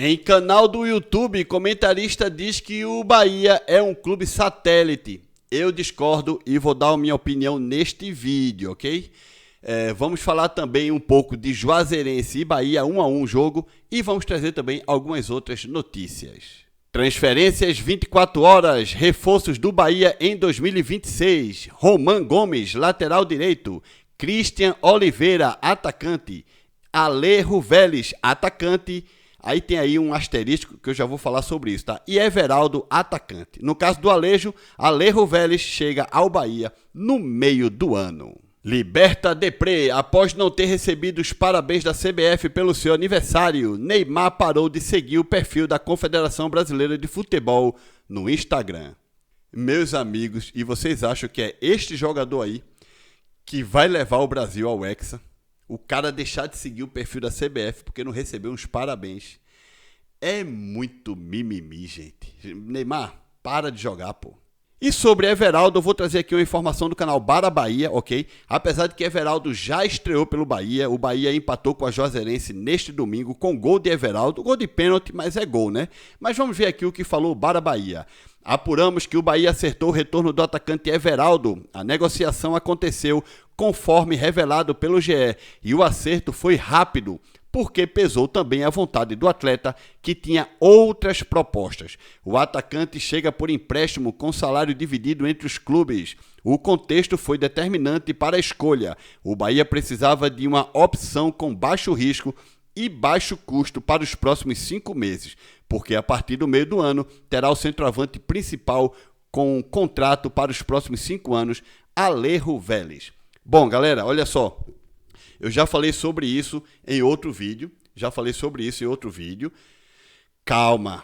Em canal do YouTube, comentarista diz que o Bahia é um clube satélite. Eu discordo e vou dar a minha opinião neste vídeo, ok? Vamos falar também um pouco de Juazeirense e Bahia 1-1 jogo e vamos trazer também algumas outras notícias. Transferências 24 horas, reforços do Bahia em 2026. Roman Gomes, lateral direito. Christian Oliveira, atacante. Alejo Vélez, atacante. Aí tem aí um asterisco que eu já vou falar sobre isso, tá? E Everaldo, atacante. No caso do Alejo Vélez chega ao Bahia no meio do ano. Liberta Depré, após não ter recebido os parabéns da CBF pelo seu aniversário, Neymar parou de seguir o perfil da Confederação Brasileira de Futebol no Instagram. Meus amigos, e vocês acham que é este jogador aí que vai levar o Brasil ao Hexa? O cara deixar de seguir o perfil da CBF porque não recebeu uns parabéns. É muito mimimi, gente. Neymar, para de jogar, pô. E sobre Everaldo, eu vou trazer aqui uma informação do canal Bara Bahia, ok? Apesar de que Everaldo já estreou pelo Bahia, o Bahia empatou com a Juazeirense neste domingo com gol de Everaldo, gol de pênalti, mas é gol, né? Mas vamos ver aqui o que falou o Bara Bahia. Apuramos que o Bahia acertou o retorno do atacante Everaldo. A negociação aconteceu conforme revelado pelo GE e o acerto foi rápido, porque pesou também a vontade do atleta, que tinha outras propostas. O atacante chega por empréstimo com salário dividido entre os clubes. O contexto foi determinante para a escolha. O Bahia precisava de uma opção com baixo risco e baixo custo para os próximos 5 meses, porque a partir do meio do ano terá o centroavante principal com contrato para os próximos 5 anos, Alejo Vélez. Bom, galera, olha só. Eu já falei sobre isso em outro vídeo. Calma.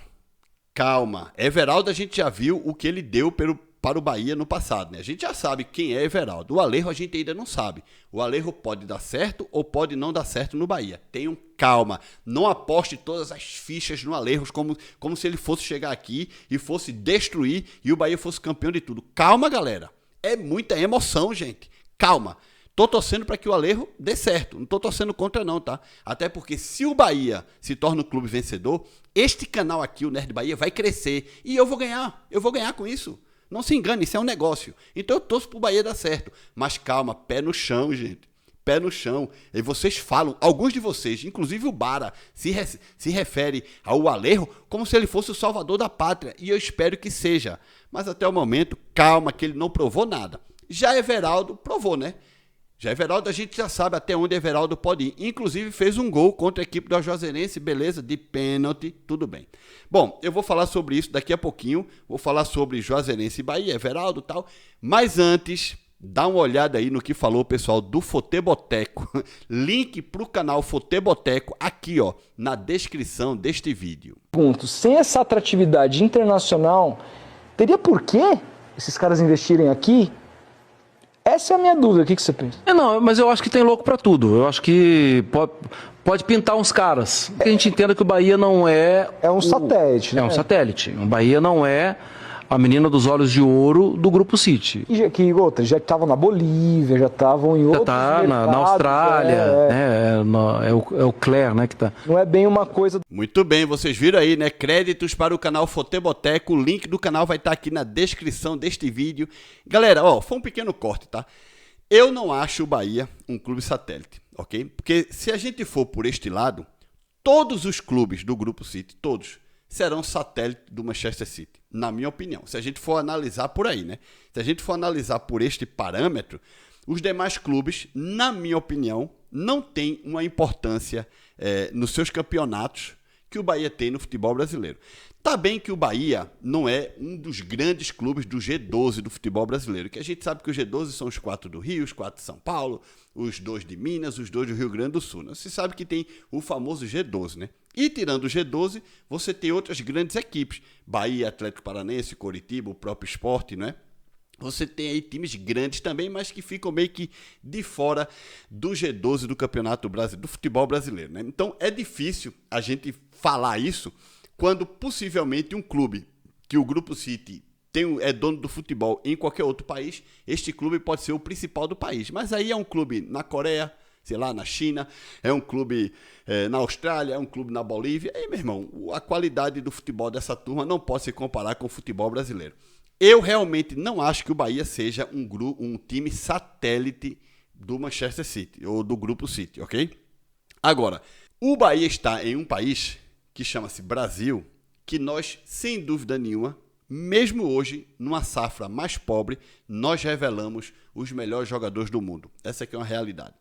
Everaldo, a gente já viu o que ele deu para o Bahia no passado, né? A gente já sabe quem é Everaldo. O Alejo a gente ainda não sabe. O Alejo pode dar certo ou pode não dar certo no Bahia. Tenham calma. Não aposte todas as fichas no Alejo como se ele fosse chegar aqui e fosse destruir e o Bahia fosse campeão de tudo. Calma, galera. É muita emoção, gente. Calma. Tô torcendo para que o Alejo dê certo. Não tô torcendo contra não, tá? Até porque se o Bahia se torna um clube vencedor, este canal aqui, o Nerd Bahia, vai crescer. E eu vou ganhar. Eu vou ganhar com isso. Não se engane, isso é um negócio. Então eu torço pro Bahia dar certo. Mas calma, pé no chão, gente. Pé no chão. E vocês falam, alguns de vocês, inclusive o Bara, se refere ao Alejo como se ele fosse o salvador da pátria. E eu espero que seja. Mas até o momento, calma, que ele não provou nada. Já Everaldo provou, né? Já Everaldo, a gente já sabe até onde Everaldo pode ir. Inclusive fez um gol contra a equipe do Juazeirense, beleza, de pênalti, tudo bem. Bom, eu vou falar sobre isso daqui a pouquinho. Vou falar sobre Juazeirense e Bahia, Everaldo e tal. Mas antes, dá uma olhada aí no que falou o pessoal do Futeboteco. Link para o canal Futeboteco aqui, ó, na descrição deste vídeo. Sem essa atratividade internacional, teria por que esses caras investirem aqui? Essa é a minha dúvida, o que você pensa? Não, mas eu acho que tem louco pra tudo. Eu acho que pode pintar uns caras. Que a gente entenda que o Bahia não é... É um satélite, né? É um satélite. O Bahia não é a menina dos olhos de ouro do Grupo City. Já estavam na Bolívia, já estavam em outros mercados. Na Austrália, é o Claire, né, que tá... Não é bem uma coisa... Muito bem, vocês viram aí, né? Créditos para o canal Futeboteco. O link do canal vai estar aqui na descrição deste vídeo. Galera, ó, foi um pequeno corte, tá? Eu não acho o Bahia um clube satélite, ok? Porque se a gente for por este lado, todos os clubes do Grupo City, todos, serão satélite do Manchester City, na minha opinião. Se a gente for analisar por aí, né? Se a gente for analisar por este parâmetro, os demais clubes, na minha opinião, não têm uma importância nos seus campeonatos que o Bahia tem no futebol brasileiro. Tá bem que o Bahia não é um dos grandes clubes do G12 do futebol brasileiro, que a gente sabe que os G12 são os 4 do Rio, os 4 de São Paulo, os 2 de Minas, os 2 do Rio Grande do Sul. Você sabe que tem o famoso G12, né? E tirando o G12, você tem outras grandes equipes. Bahia, Atlético Paranaense, Coritiba, o próprio Sport, né? Você tem aí times grandes também, mas que ficam meio que de fora do G12 do Campeonato Brasileiro, do futebol brasileiro, né? Então é difícil a gente falar isso quando possivelmente um clube que o Grupo City é dono do futebol em qualquer outro país, este clube pode ser o principal do país. Mas aí é um clube na Coreia, sei lá, na China, é um clube na Austrália, é um clube na Bolívia. Aí, meu irmão, a qualidade do futebol dessa turma não pode se comparar com o futebol brasileiro. Eu realmente não acho que o Bahia seja um time satélite do Manchester City, ou do Grupo City, ok? Agora, o Bahia está em um país que chama-se Brasil, que nós, sem dúvida nenhuma, mesmo hoje, numa safra mais pobre, nós revelamos os melhores jogadores do mundo. Essa aqui é uma realidade.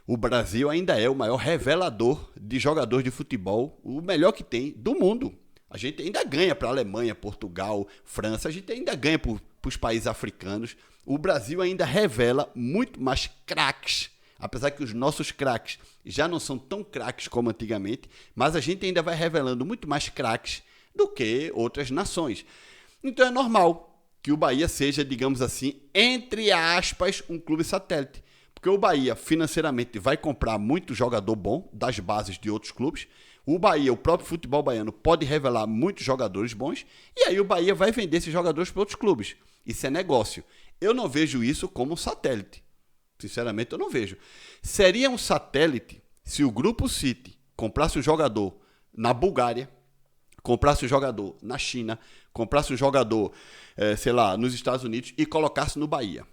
O Brasil ainda é o maior revelador de jogadores de futebol, o melhor que tem do mundo. A gente ainda ganha para a Alemanha, Portugal, França, a gente ainda ganha para os países africanos. O Brasil ainda revela muito mais craques, apesar que os nossos craques já não são tão craques como antigamente, mas a gente ainda vai revelando muito mais craques do que outras nações. Então é normal que o Bahia seja, digamos assim, entre aspas, um clube satélite. Porque o Bahia financeiramente vai comprar muito jogador bom das bases de outros clubes. O Bahia, o próprio futebol baiano, pode revelar muitos jogadores bons. E aí o Bahia vai vender esses jogadores para outros clubes. Isso é negócio. Eu não vejo isso como um satélite. Sinceramente, eu não vejo. Seria um satélite se o Grupo City comprasse um jogador na Bulgária, comprasse um jogador na China, comprasse um jogador, sei lá, nos Estados Unidos e colocasse no Bahia.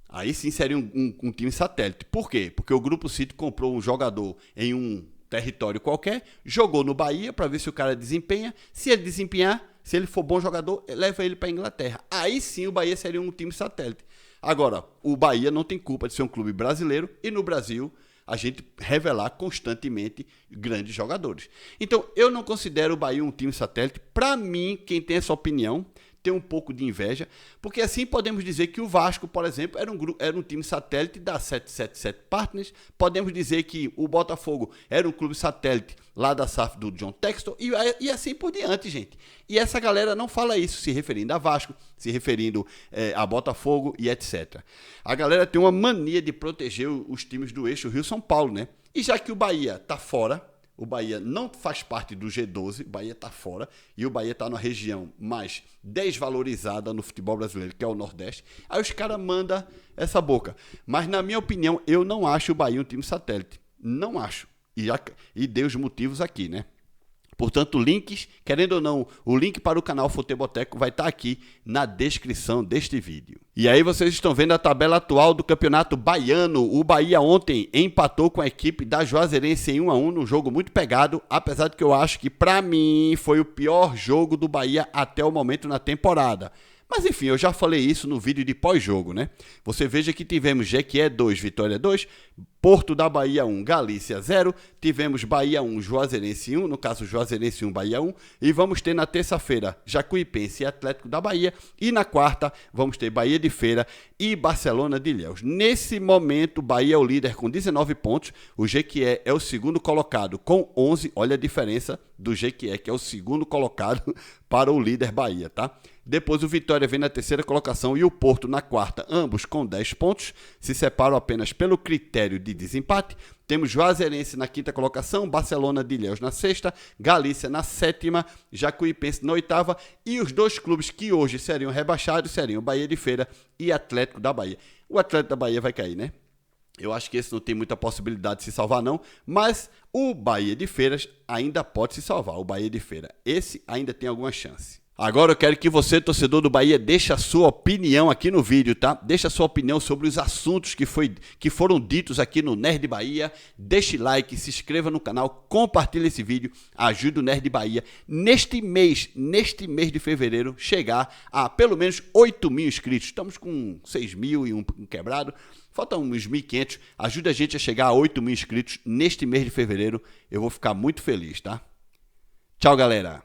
Aí sim seria um time satélite. Por quê? Porque o Grupo City comprou um jogador em um território qualquer, jogou no Bahia para ver se o cara desempenha. Se ele desempenhar, se ele for bom jogador, leva ele para a Inglaterra. Aí sim o Bahia seria um time satélite. Agora, o Bahia não tem culpa de ser um clube brasileiro e no Brasil a gente revelar constantemente grandes jogadores. Então, eu não considero o Bahia um time satélite. Para mim, quem tem essa opinião tem um pouco de inveja, porque assim podemos dizer que o Vasco, por exemplo, era um time satélite da 777 Partners, podemos dizer que o Botafogo era um clube satélite lá da SAF do John Textor, e assim por diante, gente. E essa galera não fala isso se referindo a Vasco, se referindo a Botafogo e etc. A galera tem uma mania de proteger os times do eixo Rio-São Paulo, né? E já que o Bahia tá fora, o Bahia não faz parte do G12, o Bahia está fora, e o Bahia está numa região mais desvalorizada no futebol brasileiro, que é o Nordeste. Aí os caras mandam essa boca. Mas, na minha opinião, eu não acho o Bahia um time satélite. Não acho. E dei os motivos aqui, né? Portanto, links, querendo ou não, o link para o canal Futeboteco vai estar aqui na descrição deste vídeo. E aí vocês estão vendo a tabela atual do Campeonato Baiano. O Bahia ontem empatou com a equipe da Juazeirense em 1-1 num jogo muito pegado, apesar de que eu acho que, para mim, foi o pior jogo do Bahia até o momento na temporada. Mas enfim, eu já falei isso no vídeo de pós-jogo, né? Você veja que tivemos Jequié 2, Vitória 2, Porto da Bahia 1, Galícia 0, tivemos Bahia 1, Juazeirense 1, no caso Juazeirense 1, Bahia 1, e vamos ter na terça-feira Jacuipense e Atlético da Bahia, e na quarta vamos ter Bahia de Feira e Barcelona de Ilhéus. Nesse momento, Bahia é o líder com 19 pontos, o Jequié é o segundo colocado com 11, olha a diferença do Jequié, que é o segundo colocado para o líder Bahia, tá? Depois o Vitória vem na terceira colocação e o Porto na quarta, ambos com 10 pontos, se separam apenas pelo critério de desempate. Temos Juazeirense na quinta colocação, Barcelona de Ilhéus na sexta, Galícia na sétima, Jacuipense na oitava e os dois clubes que hoje seriam rebaixados seriam Bahia de Feira e Atlético da Bahia. O Atlético da Bahia vai cair, né? Eu acho que esse não tem muita possibilidade de se salvar não, mas o Bahia de Feiras ainda pode se salvar, o Bahia de Feira. Esse ainda tem alguma chance. Agora eu quero que você, torcedor do Bahia, deixe a sua opinião aqui no vídeo, tá? Deixe a sua opinião sobre os assuntos que foram ditos aqui no Nerd Bahia. Deixe like, se inscreva no canal, compartilhe esse vídeo, ajude o Nerd Bahia neste mês de fevereiro, chegar a pelo menos 8 mil inscritos. Estamos com 6 mil e um quebrado. Faltam uns 1.500. Ajuda a gente a chegar a 8 mil inscritos neste mês de fevereiro. Eu vou ficar muito feliz, tá? Tchau, galera!